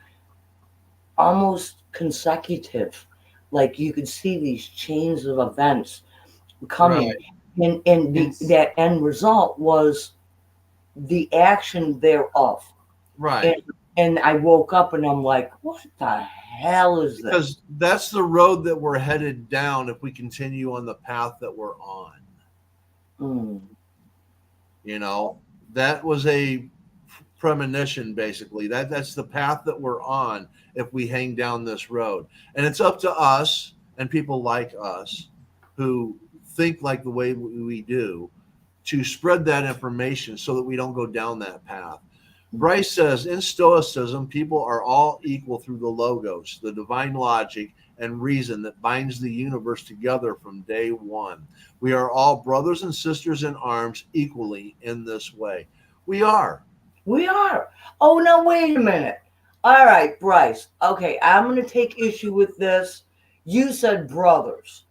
almost consecutive. Like you could see these chains of events coming. Right. And Yes. that end result was the action thereof. Right. And I woke up and I'm like, what the hell is this? Because that's the road that we're headed down if we continue on the path that we're on. Mm. That was a premonition, basically. That's the path that we're on if we hang down this road. And it's up to us and people like us who think like the way we do to spread that information so that we don't go down that path. Bryce says, in Stoicism, people are all equal through the logos, the divine logic and reason that binds the universe together from day one. We are all brothers and sisters in arms equally in this way. We are. We are. Oh, no, wait a minute. All right, Bryce. Okay, I'm going to take issue with this. You said brothers.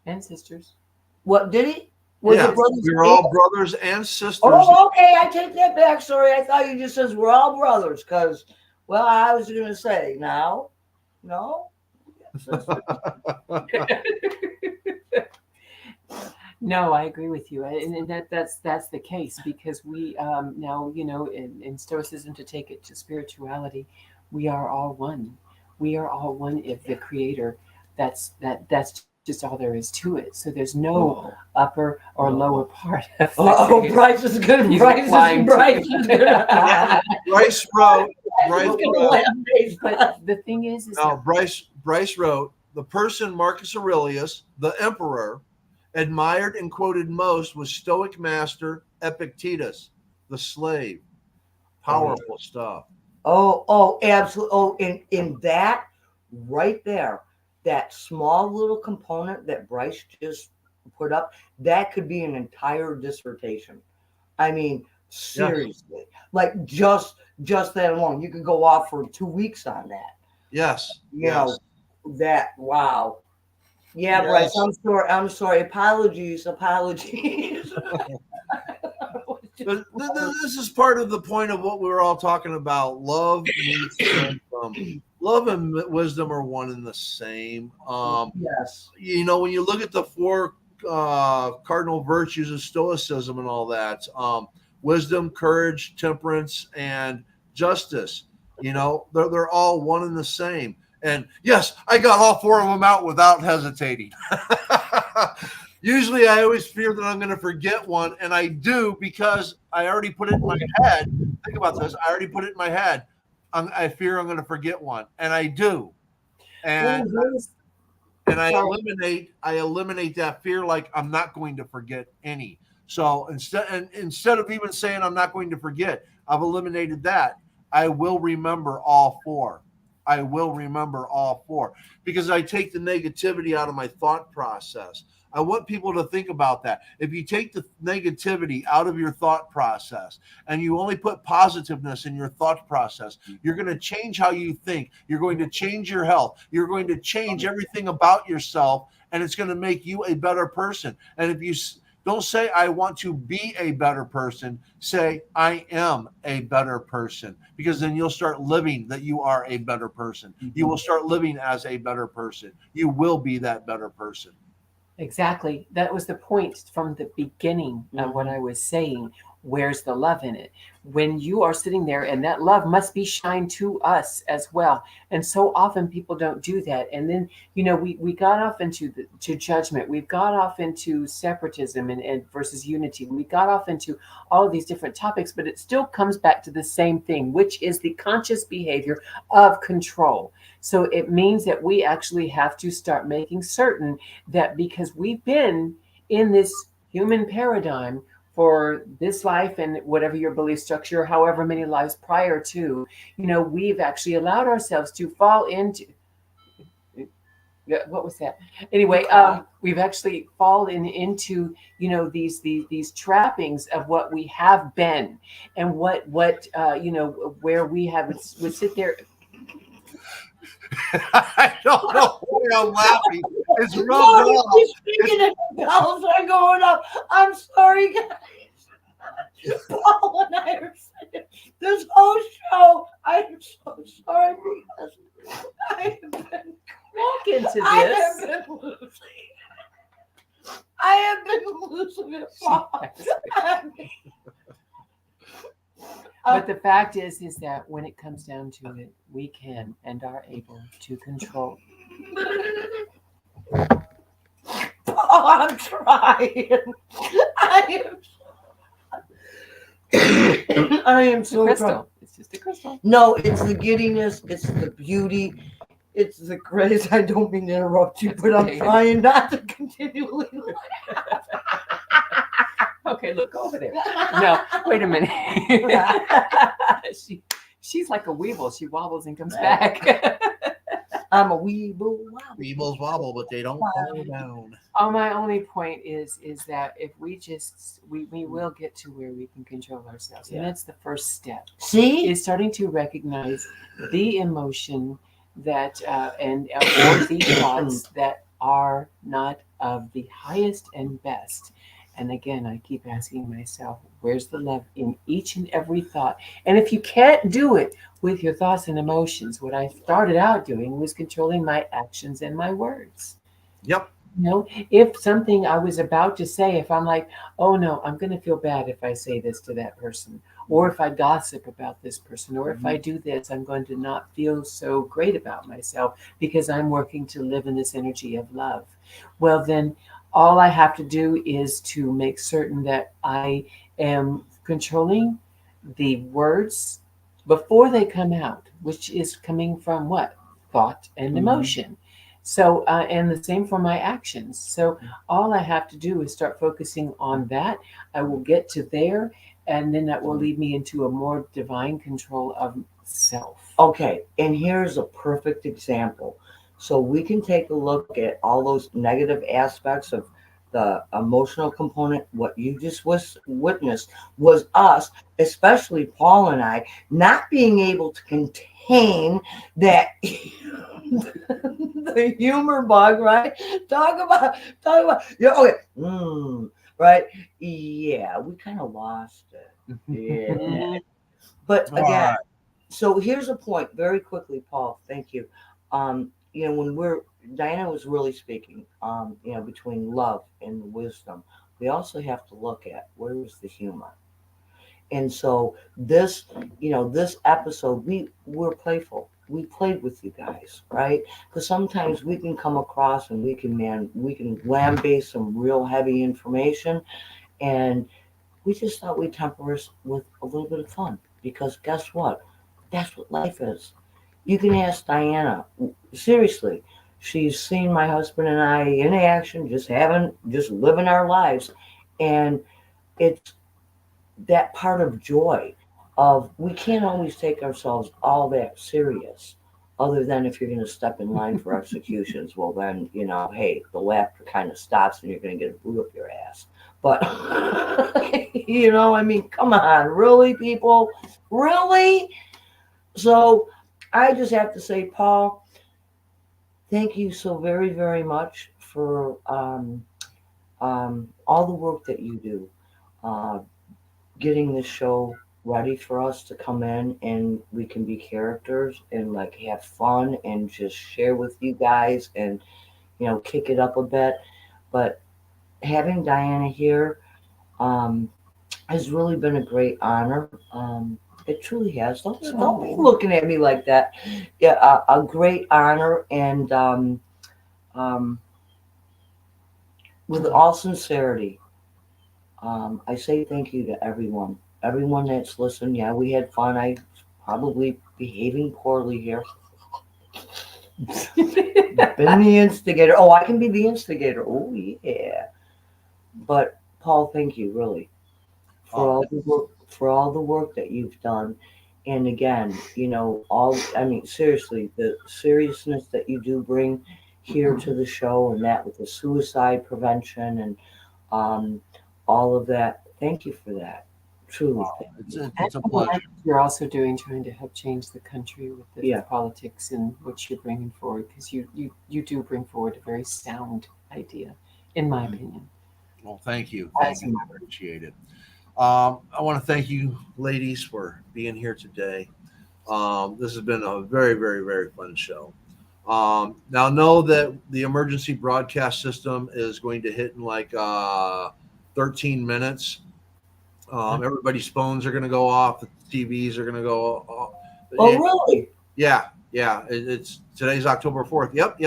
And sisters. What did he? Was Yeah, it brothers? we're all brothers and sisters. Oh, okay. I take that back. Sorry. I thought you just says we're all brothers because, well, I was going to say now. No? No, I agree with you, and that's the case, because we now, in Stoicism, to take it to spirituality, we are all one. We are all one if the Creator. That's just all there is to it. So there's no upper or lower part of the Oh, Creator. Bryce is good. He's Bryce applying is good. Bryce wrote. But the thing is Now, that Bryce wrote, the person Marcus Aurelius, the emperor, admired and quoted most was Stoic master Epictetus, the slave. Powerful stuff. Oh, absolutely. Oh, in that right there, that small little component that Bryce just put up, that could be an entire dissertation. I mean, seriously, like just that alone, you could go off for 2 weeks on that. Yes. You know, that, wow. Yeah, Bryce, I'm sorry. Apologies. But this is part of the point of what we were all talking about. Love meets wisdom. Love and wisdom are one and the same. Yes. When you look at the four cardinal virtues of Stoicism and all that, wisdom, courage, temperance, and justice, they're all one and the same. And yes, I got all four of them out without hesitating. Usually I always fear that I'm going to forget one, and I do, because I already put it in my head. Think about this. I already put it in my head. I fear I'm going to forget one, and I do. And I eliminate that fear, like I'm not going to forget any. So instead of even saying I'm not going to forget, I've eliminated that. I will remember all four. I will remember all four because I take the negativity out of my thought process. I want people to think about that. If you take the negativity out of your thought process and you only put positiveness in your thought process, you're going to change how you think. You're going to change your health. You're going to change everything about yourself, and it's going to make you a better person. And if you don't say, I want to be a better person, say, I am a better person, because then you'll start living that you are a better person. You will start living as a better person. You will be that better person. Exactly. That was the point from the beginning of what I was saying. Where's the love in it? When you are sitting there, and that love must be shined to us as well. And so often people don't do that. And then, we got off into to judgment. We've got off into separatism and versus unity. We got off into all of these different topics, but it still comes back to the same thing, which is the conscious behavior of control. So it means that we actually have to start making certain that, because we've been in this human paradigm for this life and whatever your belief structure, however many lives prior to, we've actually allowed ourselves to fall into, what was that? Anyway, we've actually fallen into, these trappings of what we have been, and what where we would sit there. I don't know why I'm laughing. It's rubbed Lord, off. speaking of bells are going up. I'm sorry, guys. Paul and I are saying this whole show. I'm so sorry because I have been Walk into this. I have been losing it, Paul. But the fact is that when it comes down to it, we can and are able to control. Oh, I'm trying. I am so Crystal. trying. It's just a crystal. No, it's the giddiness. It's the beauty. It's the grace. I don't mean to interrupt you, but I'm trying not to continually laugh. Okay, look over there. No, wait a minute. She's like a weevil. She wobbles and comes back. I'm a weeble. Weebles wobble, but they don't fall down. Oh, my only point is that if we will get to where we can control ourselves, and that's the first step. See, is starting to recognize the emotion that or the thoughts that are not of the highest and best. And again, I keep asking myself, where's the love in each and every thought? And if you can't do it with your thoughts and emotions, what I started out doing was controlling my actions and my words. Yep. If something I was about to say, if I'm like, oh no, I'm going to feel bad if I say this to that person, or if I gossip about this person, or if I do this, I'm going to not feel so great about myself because I'm working to live in this energy of love. Well, then all I have to do is to make certain that I am controlling the words before they come out, which is coming from what? Thought and emotion. So, and the same for my actions. So all I have to do is start focusing on that. I will get to there, and then that will lead me into a more divine control of self. okay, and here's a perfect example. So we can take a look at all those negative aspects of the emotional component. What you just witnessed was us, especially Paul and I, not being able to contain that the humor bug, right? Talk about, yeah, okay, right? Yeah, we kind of lost it. Yeah, but again, so here's a point very quickly, Paul. Thank you. When Diana was really speaking, between love and wisdom, we also have to look at where is the humor. And so this episode, we're playful. We played with you guys, right? Because sometimes we can come across and we can lambaste some real heavy information, and we just thought we'd temper us with a little bit of fun. Because guess what? That's what life is. You can ask Diana. Seriously, she's seen my husband and I in action, just living our lives, and it's that part of joy of we can't always take ourselves all that serious other than if you're going to step in line for executions. Well, then, hey, the laughter kind of stops and you're going to get a boot up your ass. But I mean, come on, really, people, really. So I just have to say, Paul, thank you so very, very much for all the work that you do, uh, getting this show ready for us to come in and we can be characters and like have fun and just share with you guys and kick it up a bit. But having Diana here has really been a great honor. It truly has. Don't be looking at me like that. Yeah, a great honor, and with all sincerity, I say thank you to everyone. Everyone that's listened. Yeah, we had fun. I probably behaving poorly here. Been the instigator. Oh, I can be the instigator. Oh yeah. But Paul, thank you really for all the work that you've done. And again, seriously, the seriousness that you do bring here to the show and that with the suicide prevention and um, all of that. Thank you for that. Truly. It's a pleasure. You're also doing trying to help change the country with the Yeah. politics and what you're bringing forward, because you do bring forward a very sound idea, in my opinion. Well, thank you. Thank you. I appreciate it. I want to thank you, ladies, for being here today. This has been a very, very, very fun show. Now, know that the emergency broadcast system is going to hit in like 13 minutes. Everybody's phones are going to go off. The TVs are going to go off. Oh, really? Yeah. It's today's October 4th. Yep.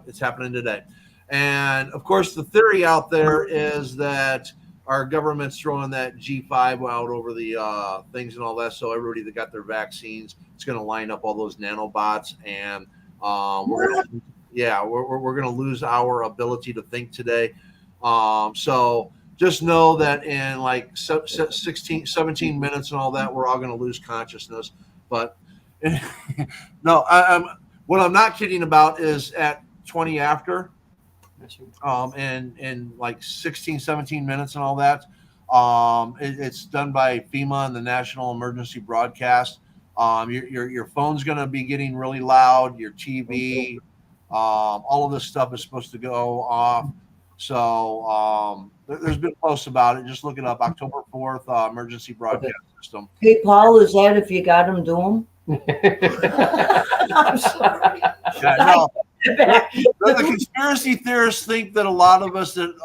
It's happening today. And of course, the theory out there is that our government's throwing that G5 out over the things and all that. So everybody that got their vaccines, it's going to line up all those nanobots, and we're going to lose our ability to think today. So just know that in like 16, 17 minutes and all that, we're all going to lose consciousness. But no, what I'm not kidding about is at 20 after, and like 16, 17 minutes and all that. It's done by FEMA and the National Emergency Broadcast. Your phone's going to be getting really loud. Your TV, all of this stuff is supposed to go off. So there's been posts about it. Just look it up. October 4th, emergency broadcast system. Hey, Paul, is that if you got him, do him? I'm sorry. Yeah, no. The conspiracy theorists think that all of us that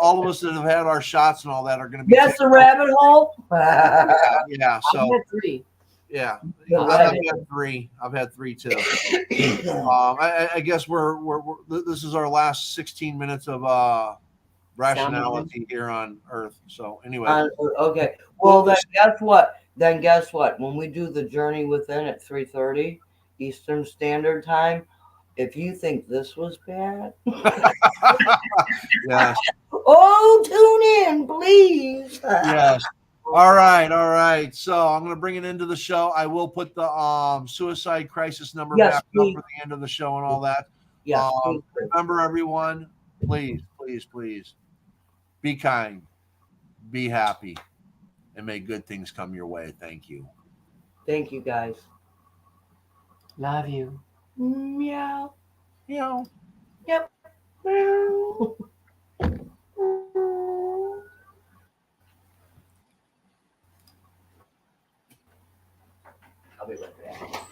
have had our shots and all that are going to be. That's the rabbit hole. Yeah. So I've had 3. Yeah, I've had 3. I've had 3 too. I guess we're this is our last 16 minutes of rationality here on Earth. So anyway. Okay. Well, then guess what? When we do the journey within at 3:30 Eastern Standard Time, if you think this was bad, yes. Oh, tune in, please. Yes. All right. So I'm going to bring it into the show. I will put the suicide crisis number back up for the end of the show and all that. Yes. Remember, everyone, please be kind, be happy, and may good things come your way. Thank you. Thank you, guys. Love you. Meow. Meow. Yep. Meow. I'll be right back.